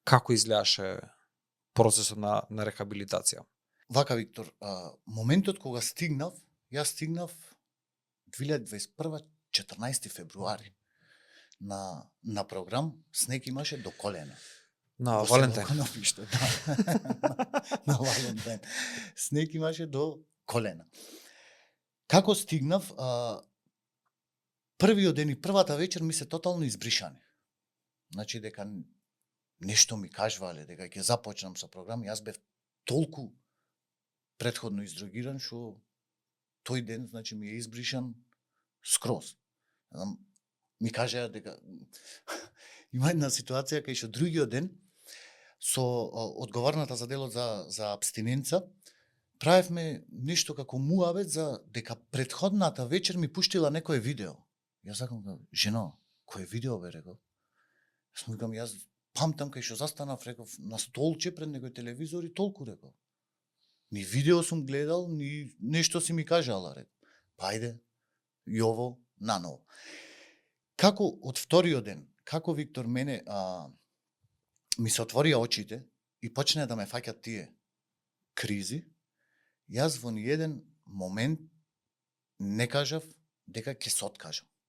Како изгледаше процесот на рехабилитација? Вака, Виктор, моментот кога јас стигнав 2021 14 февруари на програм снег имаше до колена. На Во Валентин. село Коновиште, да. на Валентин. Снег имаше до колена. Како стигнав, првиот ден и првата вечер ми се тотално избришани. Значи дека нешто ми кажвале, дека ќе започнам со програм, јас бев толку претходно издрогиран што тој ден значи ми е избришан скроз. Ми кажаа дека има една ситуација кај што другиот ден со одговорната за делот за абстиненца правевме нешто како муабет за дека претходната вечер ми пуштила некое видео. Јас сакам, жено, кој видео бе, реков? Јас му викам, јас памтам кај што застанав, реков, на столче пред некој телевизор и толку, реков. Ни видео сум гледал, ни нешто си ми кажала, реков. Па ајде, и ово наново. Како од вториот ден, како Виктор мене ми се отворија очите и почне да ме фаќат тие кризи, јас во ниеден момент не кажав дека ќе се откажам.